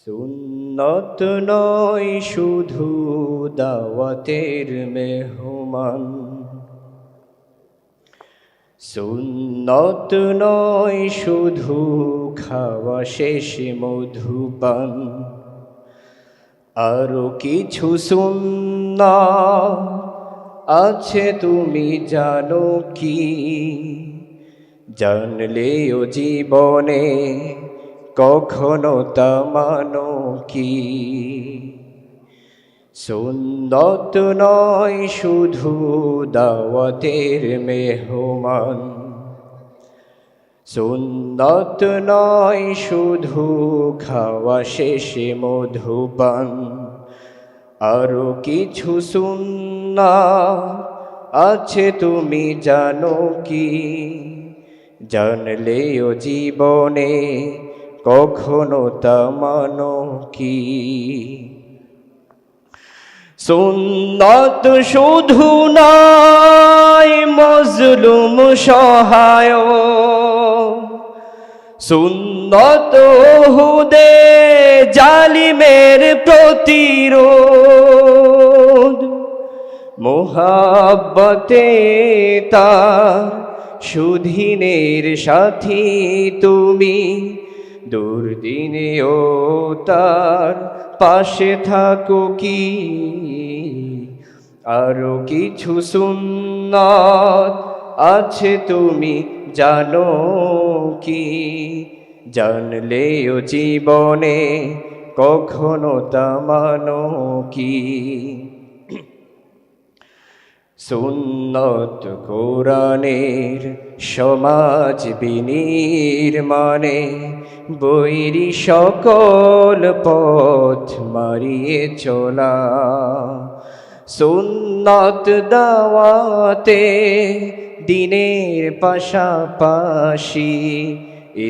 সুন্নত নয় শুধু দাওয়াতের মেহমান, সুন্নত নয় শুধু খাওয়া শেষে মধুপান, আরো কিছু সুন্নাত আছে তুমি জানো কি? জানলেও জীবনে কখনো তা মানো কি? সুন্নত নয় শুধু দাওয়াতের মেহমান, সুন্নত নয় শুধু খাওয়া শেষে মধুপান, আরো কিছু সুন্নাত আছে তুমি জানো কি? জানলেও জীবনে কখনো তা মানো কি? সুন্নাত শুধু নয় মজলুম সহায়, সুন্নাত হুদে জালিমের প্রতিরোধ, মুহাব্বতে তার সুধীনের সাথী তুমি, দুর্দিনেও তার পাশে থাকো কি? আরো কিছু সুন্নাত আছে তুমি জানো কি? জানলেও জীবনে কখনো তা মানো কি? সুন্নত কোরআনের সমাজ বিনির্মাণে বৈরী সকল পথ মারিয়ে চলা, সুন্নত দাওয়াতে দিনের পাশাপাশি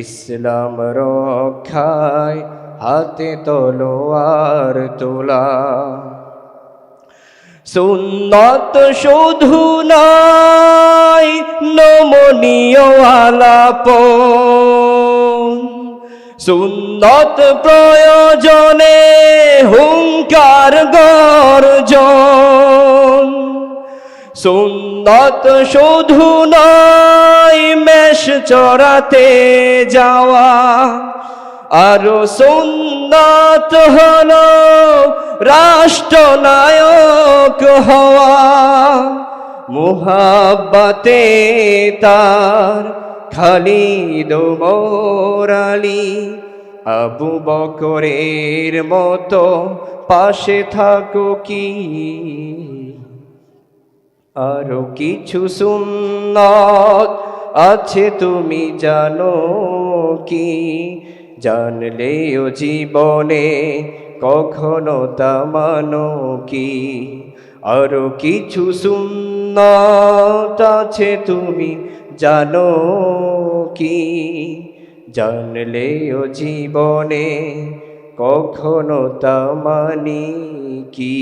ইসলাম রক্ষায় হাতে তলোয়ার তোলা। সুন্নত শুধু নয় নমনীয় আলাপন, সুন্নত প্রয়োজনে হুঙ্কার গর্জন, সুন্নত শুধু নয় মেষ চড়াতে যাওয়া, আরো সুন্নাত হলো রাষ্ট্রনায়ক হওয়া, মুহাব্বতে তার খালিদ ওমর আলী আবু বকরের মতো পাশে থাকো কি? আরো কিছু সুন্নাত আছে তুমি জানো কি? জানলেও জীবনে কখনো তা মানো কি? আরো কিছু সুন্নাত আছে তুমি জানো কি? জানলেও জীবনে কখনো তা মানি কি?